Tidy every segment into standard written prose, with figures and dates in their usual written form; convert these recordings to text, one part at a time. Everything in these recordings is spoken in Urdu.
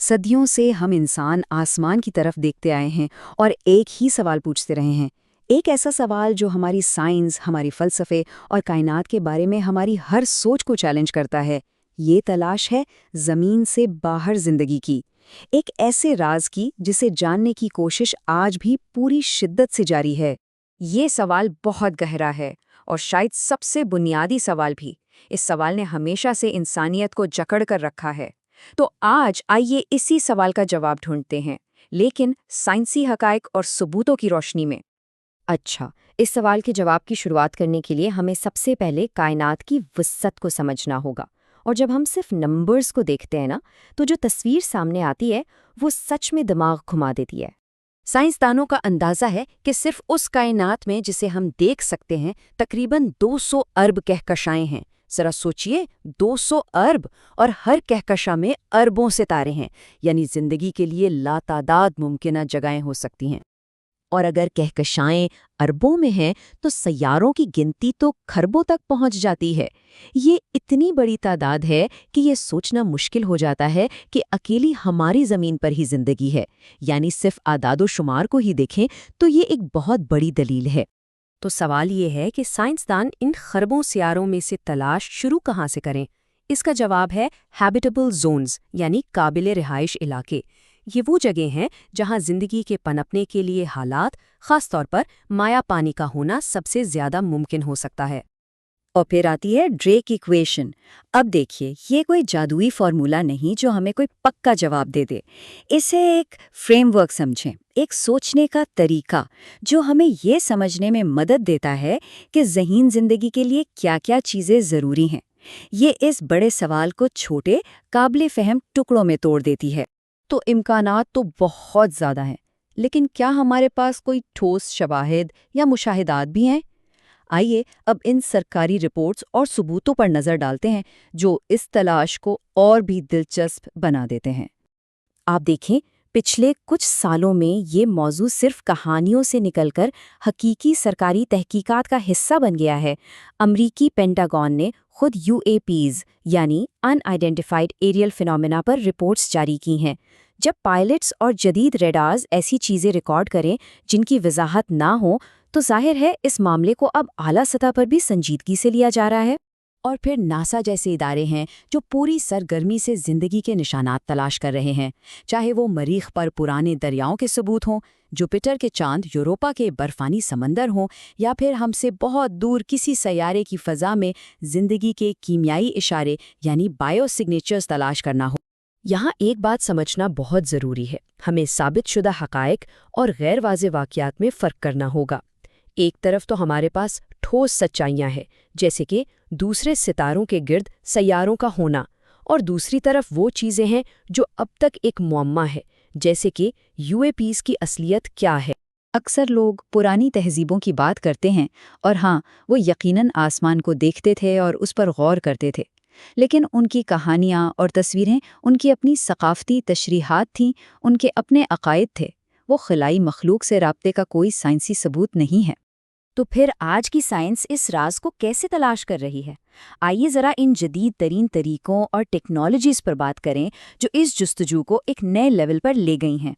صدیوں سے ہم انسان آسمان کی طرف دیکھتے آئے ہیں اور ایک ہی سوال پوچھتے رہے ہیں۔ ایک ایسا سوال جو ہماری سائنس، ہماری فلسفے اور کائنات کے بارے میں ہماری ہر سوچ کو چیلنج کرتا ہے۔ یہ تلاش ہے زمین سے باہر زندگی کی، ایک ایسے راز کی جسے جاننے کی کوشش آج بھی پوری شدت سے جاری ہے۔ یہ سوال بہت گہرا ہے اور شاید سب سے بنیادی سوال بھی۔ اس سوال نے ہمیشہ سے انسانیت کو جکڑ کر رکھا ہے۔ تو آج آئیے اسی سوال کا جواب ڈھونڈتے ہیں، لیکن سائنسی حقائق اور ثبوتوں کی روشنی میں۔ اچھا، اس سوال کے جواب کی شروعات کرنے کے لیے ہمیں سب سے پہلے کائنات کی وسعت کو سمجھنا ہوگا۔ اور جب ہم صرف نمبرز کو دیکھتے ہیں نا، تو جو تصویر سامنے آتی ہے وہ سچ میں دماغ گھما دیتی ہے۔ سائنسدانوں کا اندازہ ہے کہ صرف اس کائنات میں جسے ہم دیکھ سکتے ہیں تقریباً 200 ارب کہکشائیں ہیں۔ ذرا سوچئے، 200 ارب، اور ہر کہکشاں میں اربوں ستارے ہیں، یعنی زندگی کے لیے لاتعداد ممکنہ جگہیں ہو سکتی ہیں۔ اور اگر کہکشائیں اربوں میں ہیں تو سیاروں کی گنتی تو کھربوں تک پہنچ جاتی ہے۔ یہ اتنی بڑی تعداد ہے کہ یہ سوچنا مشکل ہو جاتا ہے کہ اکیلی ہماری زمین پر ہی زندگی ہے، یعنی صرف اعداد و شمار کو ہی دیکھیں تو یہ ایک بہت بڑی دلیل ہے۔ تو سوال یہ ہے کہ سائنسدان ان خربوں سیاروں میں سے تلاش شروع کہاں سے کریں؟ اس کا جواب ہے ہیبیٹیبل زونز، یعنی قابل رہائش علاقے۔ یہ وہ جگہیں ہیں جہاں زندگی کے پنپنے کے لیے حالات، خاص طور پر مائع پانی کا ہونا، سب سے زیادہ ممکن ہو سکتا ہے۔ اور پھر آتی ہے ڈریک ایکویشن۔ اب دیکھیے، یہ کوئی جادوئی فارمولا نہیں جو ہمیں کوئی پکا جواب دے دے۔ اسے ایک فریم ورک سمجھیں، ایک سوچنے کا طریقہ جو ہمیں یہ سمجھنے میں مدد دیتا ہے کہ ذہین زندگی کے لیے کیا کیا چیزیں ضروری ہیں۔ یہ اس بڑے سوال کو چھوٹے، قابل فہم ٹکڑوں میں توڑ دیتی ہے۔ تو امکانات تو بہت زیادہ ہیں، لیکن کیا ہمارے پاس کوئی ٹھوس شواہد یا مشاہدات بھی ہیں؟ آئیے اب ان سرکاری رپورٹس اور ثبوتوں پر نظر ڈالتے ہیں جو اس تلاش کو اور بھی دلچسپ بنا دیتے ہیں۔ آپ دیکھیں، پچھلے کچھ سالوں میں یہ موضوع صرف کہانیوں سے نکل کر حقیقی سرکاری تحقیقات کا حصہ بن گیا ہے۔ امریکی پینٹاگون نے خود UAPs یعنی ان آئیڈینٹیفائڈ ایریل فینومینا پر رپورٹس جاری کی ہیں۔ جب پائلٹس اور جدید ریڈارز ایسی چیزیں ریکارڈ کریں جن کی وضاحت نہ ہو تو ظاہر ہے اس معاملے کو اب اعلیٰ سطح پر بھی سنجیدگی سے لیا جا رہا ہے۔ اور پھر ناسا جیسے ادارے ہیں جو پوری سرگرمی سے زندگی کے نشانات تلاش کر رہے ہیں، چاہے وہ مریخ پر پرانے دریاؤں کے ثبوت ہوں، جوپیٹر کے چاند، یوروپا کے برفانی سمندر ہوں، یا پھر ہم سے بہت دور کسی سیارے کی فضا میں زندگی کے کیمیائی اشارے یعنی بائیو سگنیچرز تلاش کرنا ہو۔ یہاں ایک بات سمجھنا بہت ضروری ہے، ہمیں ثابت شدہ حقائق اور غیر واضح واقعات میں فرق کرنا ہوگا۔ ایک طرف تو ہمارے پاس ٹھوس سچائیاں ہیں، جیسے کہ دوسرے ستاروں کے گرد سیاروں کا ہونا، اور دوسری طرف وہ چیزیں ہیں جو اب تک ایک معمہ ہے، جیسے کہ UAPs کی اصلیت کیا ہے۔ اکثر لوگ پرانی تہذیبوں کی بات کرتے ہیں، اور ہاں، وہ یقیناً آسمان کو دیکھتے تھے اور اس پر غور کرتے تھے، لیکن ان کی کہانیاں اور تصویریں ان کی اپنی ثقافتی تشریحات تھیں، ان کے اپنے عقائد تھے۔ وہ خلائی مخلوق سے رابطے کا کوئی سائنسی ثبوت نہیں ہے۔ تو پھر آج کی سائنس اس راز کو کیسے تلاش کر رہی ہے؟ آئیے ذرا ان جدید ترین طریقوں اور ٹیکنالوجیز پر بات کریں جو اس جستجو کو ایک نئے لیول پر لے گئی ہیں۔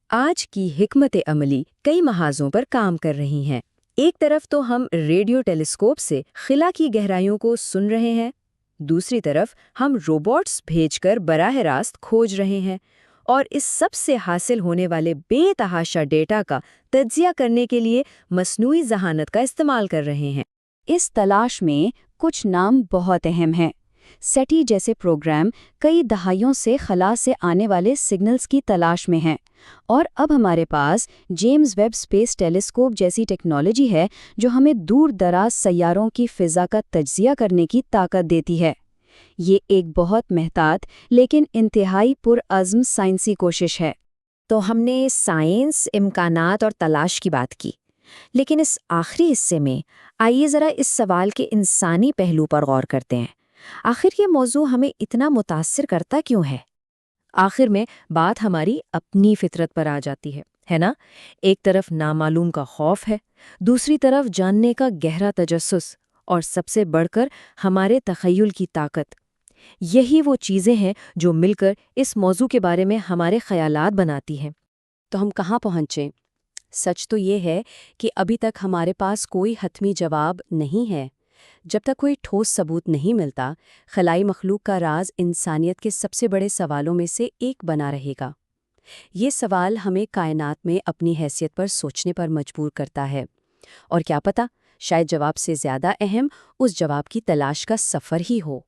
آج کی حکمت عملی کئی محاذوں پر کام کر رہی ہیں۔ ایک طرف تو ہم ریڈیو ٹیلیسکوپ سے خلا کی گہرائیوں کو سن رہے ہیں، دوسری طرف ہم روبوٹس بھیج کر براہ راست کھوج رہے ہیں، اور اس سب سے حاصل ہونے والے بے تحاشا ڈیٹا کا تجزیہ کرنے کے لیے مصنوعی ذہانت کا استعمال کر رہے ہیں۔ اس تلاش میں کچھ نام بہت اہم ہیں۔ سیٹی جیسے پروگرام کئی دہائیوں سے خلا سے آنے والے سگنلز کی تلاش میں ہیں، اور اب ہمارے پاس جیمز ویب اسپیس ٹیلیسکوپ جیسی ٹیکنالوجی ہے جو ہمیں دور دراز سیاروں کی فضا کا تجزیہ کرنے کی طاقت دیتی ہے۔ یہ ایک بہت محتاط لیکن انتہائی پرعزم سائنسی کوشش ہے۔ تو ہم نے سائنس، امکانات اور تلاش کی بات کی، لیکن اس آخری حصے میں آئیے ذرا اس سوال کے انسانی پہلو پر غور کرتے ہیں۔ آخر یہ موضوع ہمیں اتنا متاثر کرتا کیوں ہے؟ آخر میں بات ہماری اپنی فطرت پر آ جاتی ہے نا؟ ایک طرف نامعلوم کا خوف ہے، دوسری طرف جاننے کا گہرا تجسس، اور سب سے بڑھ کر ہمارے تخیل کی طاقت۔ یہی وہ چیزیں ہیں جو مل کر اس موضوع کے بارے میں ہمارے خیالات بناتی ہیں۔ تو ہم کہاں پہنچیں؟ سچ تو یہ ہے کہ ابھی تک ہمارے پاس کوئی حتمی جواب نہیں ہے۔ جب تک کوئی ٹھوس ثبوت نہیں ملتا، خلائی مخلوق کا راز انسانیت کے سب سے بڑے سوالوں میں سے ایک بنا رہے گا۔ یہ سوال ہمیں کائنات میں اپنی حیثیت پر سوچنے پر مجبور کرتا ہے، اور کیا پتہ، شاید جواب سے زیادہ اہم اس جواب کی تلاش کا سفر ہی ہو۔